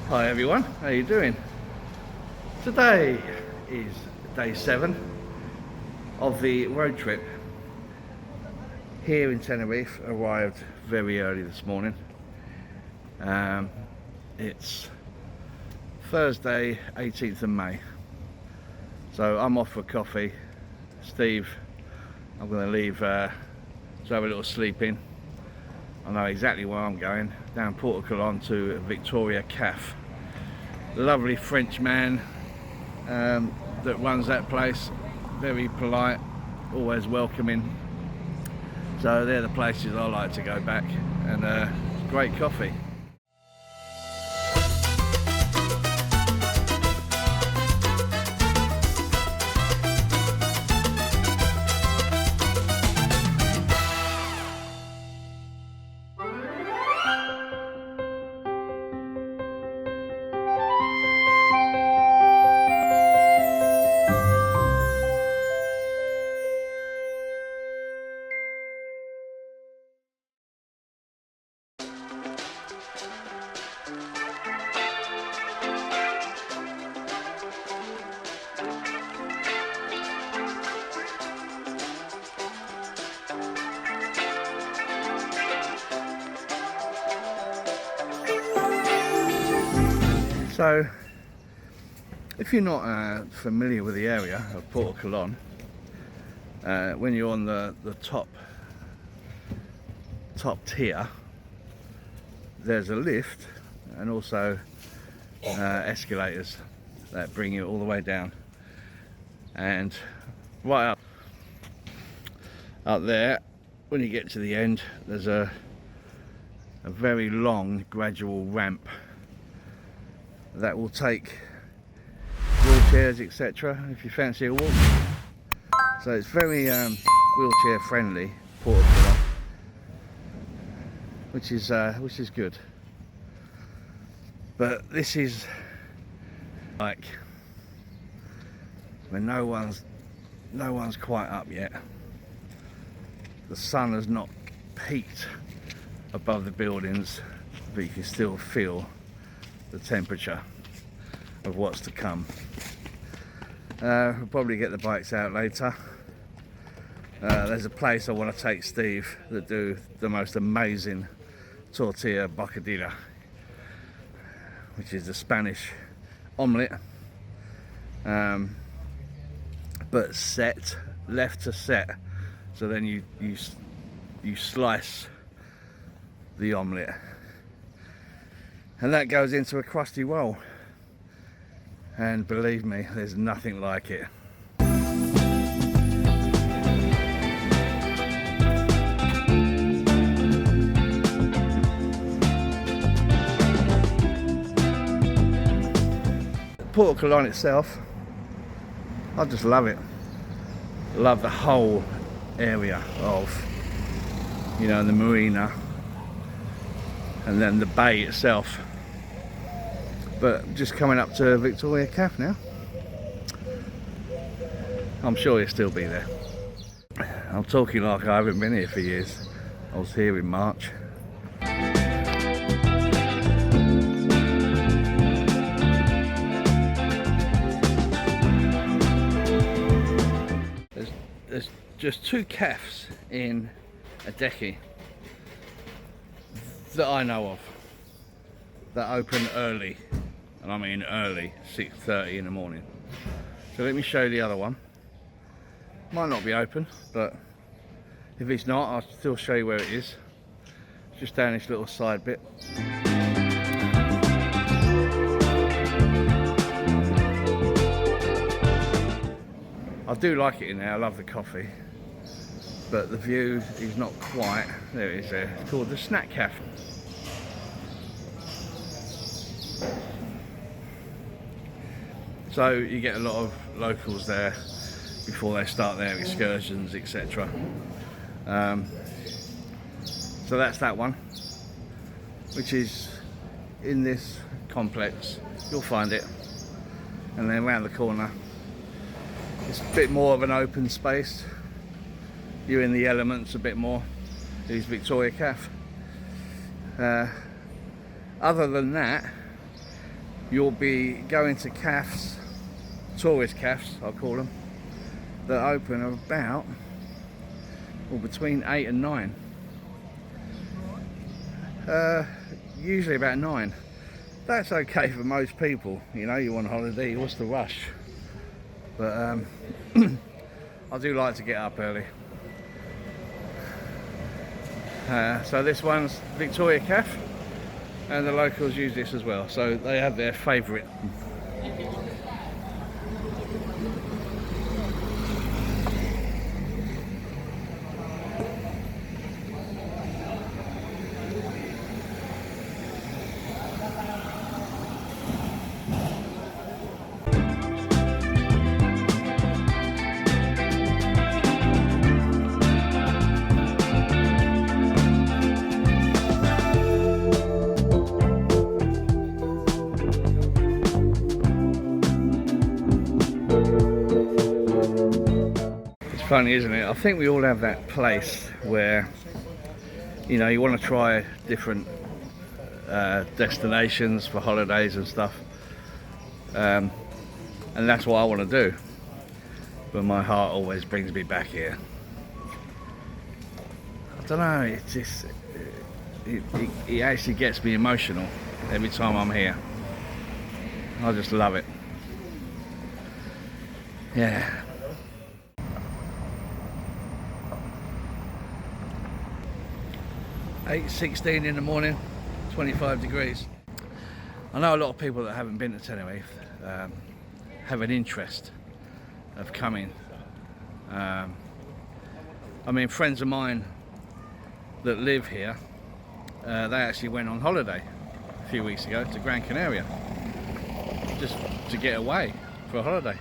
Hi everyone, how you doing? Today is day 7 of the road trip here in Tenerife. Arrived very early this morning. It's Thursday 18th of May, so I'm off for coffee. Steve, I'm going to leave to have a little sleep in. I know exactly where I'm going, down Portocolon to Victoria Cafe. Lovely French man that runs that place, very polite, always welcoming. So they're the places I like to go back, and great coffee. So, if you're not familiar with the area of Portocolon, when you're on the top tier, there's a lift and also escalators that bring you all the way down. And right up there, when you get to the end, there's a very long gradual ramp that will take wheelchairs, etc., if you fancy a walk. So it's very wheelchair friendly, Portocolon, which is good. But this is like when no one's quite up yet. The sun has not peaked above the buildings, but you can still feel the temperature of what's to come. We'll probably get the bikes out later. There's a place I want to take Steve that do the most amazing tortilla bocadilla, which is the Spanish omelette, but left to set. So then you slice the omelette, and that goes into a crusty roll, and believe me, there's nothing like it. Portocolon itself, I just love it. Love the whole area of, you know, the marina and then the bay itself. But just coming up to Victoria Cafe now. I'm sure he'll still be there. I'm talking like I haven't been here for years. I was here in March. There's just 2 cafes in Adeki that I know of that open early, and I mean early, 6:30 in the morning. So let me show you the other one. Might not be open, but if it's not, I'll still show you where it is. It's just down this little side bit. I do like it in there, I love the coffee, but the view is not quite, there it is there. It's called the Snack Cafe. So you get a lot of locals there before they start their excursions, etc. So that's that one, which is in this complex. You'll find it. And then around the corner, it's a bit more of an open space. You're in the elements a bit more. Is Victoria Cafe. Other than that, you'll be going to cafes, tourist cafes I'll call them, that open about, or between 8 and 9. Usually about 9. That's okay for most people, you know, you want a holiday, what's the rush? But I do like to get up early. So this one's Victoria Cafe, and the locals use this as well, so they have their favourite. Funny, isn't it? I think we all have that place where, you know, you want to try different destinations for holidays and stuff, and that's what I want to do, but my heart always brings me back here. I don't know, it's just it actually gets me emotional every time I'm here. I just love it. Yeah. 8:16 in the morning, 25 degrees. I know a lot of people that haven't been to Tenerife have an interest of coming. I mean, friends of mine that live here, they actually went on holiday a few weeks ago to Gran Canaria, just to get away for a holiday.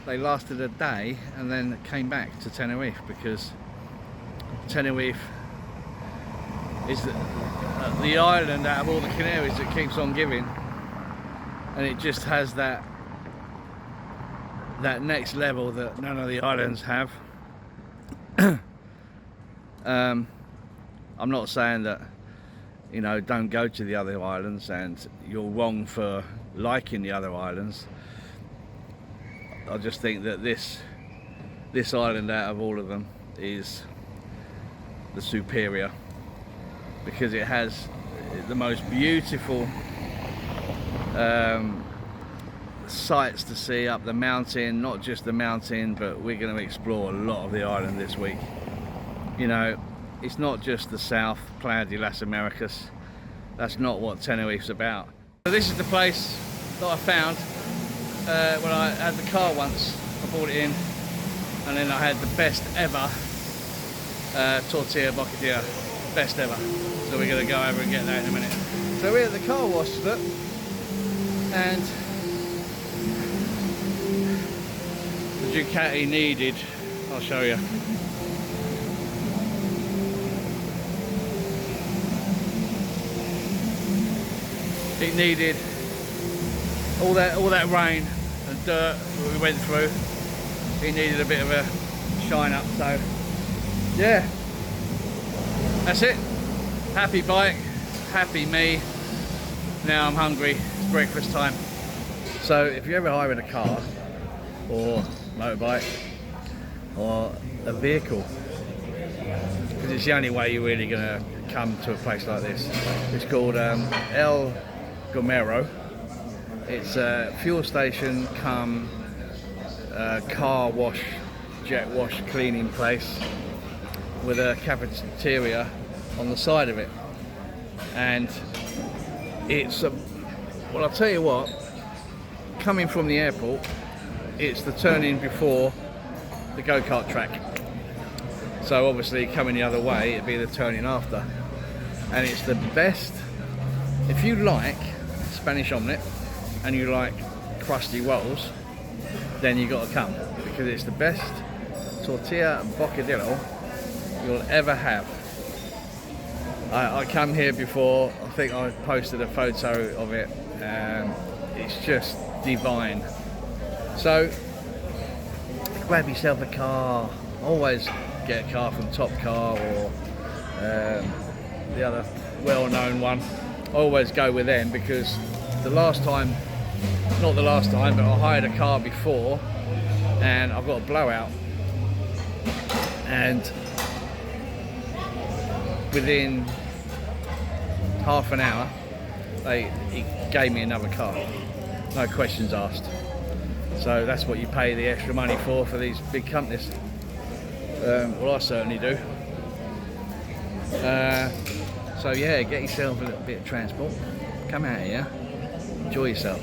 They lasted a day and then came back to Tenerife, because Tenerife is the island out of all the Canaries that keeps on giving, and it just has that next level that none of the islands have. I'm not saying that, you know, don't go to the other islands and you're wrong for liking the other islands. I just think that this island out of all of them is the superior, because it has the most beautiful sights to see up the mountain. Not just the mountain, but we're going to explore a lot of the island this week. You know, it's not just the south, Playa de las Americas. That's not what Tenerife's about. So this is the place that I found when I had the car once. I brought it in, and then I had the best ever tortilla bocadillo. Best ever. So we're going to go over and get that in a minute. So we're at the car wash, look, and the Ducati needed, I'll show you. It needed all that rain and dirt that we went through. It needed a bit of a shine up, so yeah. That's it. Happy bike, happy me. Now I'm hungry, it's breakfast time. So if you're ever hiring a car or motorbike or a vehicle, because it's the only way you're really going to come to a place like this. It's called El Gomero. It's a fuel station come car wash, jet wash cleaning place with a cafeteria on the side of it, and it's well, I'll tell you what, coming from the airport, it's the turning before the go-kart track, so obviously coming the other way it'd be the turning after, and it's the best. If you like Spanish omelette and you like crusty rolls, then you got to come, because it's the best tortilla bocadillo you'll ever have. I come here before, I think I posted a photo of it, and it's just divine. So grab yourself a car, always get a car from Top Car or the other well-known one. I always go with them, because the last time not the last time, but I hired a car before and I've got a blowout, and within half an hour he gave me another car, no questions asked. So that's what you pay the extra money for these big companies. Well, I certainly do. So yeah, get yourself a little bit of transport, come out here, enjoy yourself.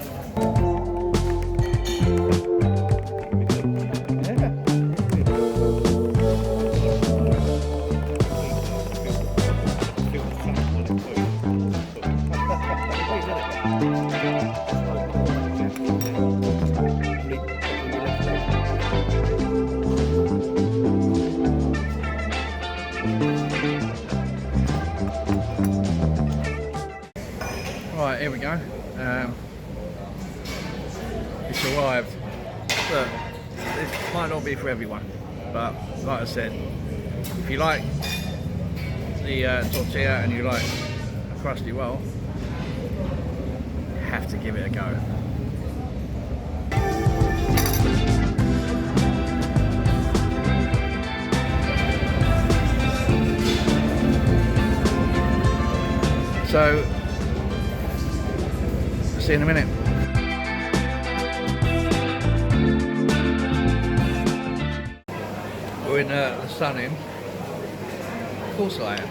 Right, here we go. It's arrived. Look, this might not be for everyone, but like I said, if you like the tortilla and you like a crusty roll, you have to give it a go. So, see you in a minute. We're in the sun in. Of course I am.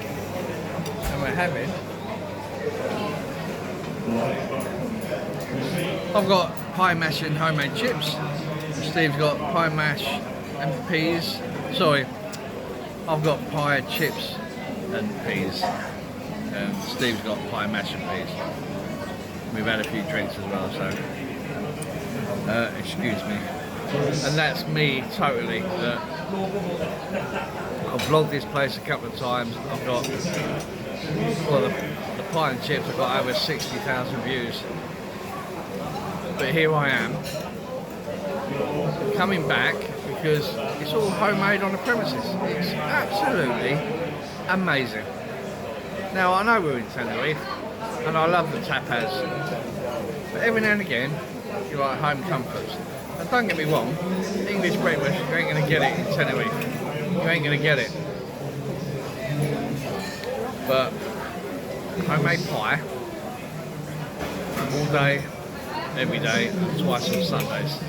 And we're having. I've got pie mash and homemade chips. Steve's got pie mash and peas. Sorry, I've got pie chips and peas. And Steve's got pie mash and peas. We've had a few drinks as well, so excuse me. And that's me totally. I've vlogged this place a couple of times. I've got, well, the pie and chips have got over 60,000 views. But here I am, coming back because it's all homemade on the premises. It's absolutely amazing. Now I know we're in Tenerife, and I love the tapas, but every now and again you like home comforts. And don't get me wrong, English breakfast, you ain't going to get it in Tenerife. You ain't going to get it. But homemade pie, all day, every day, twice on Sundays.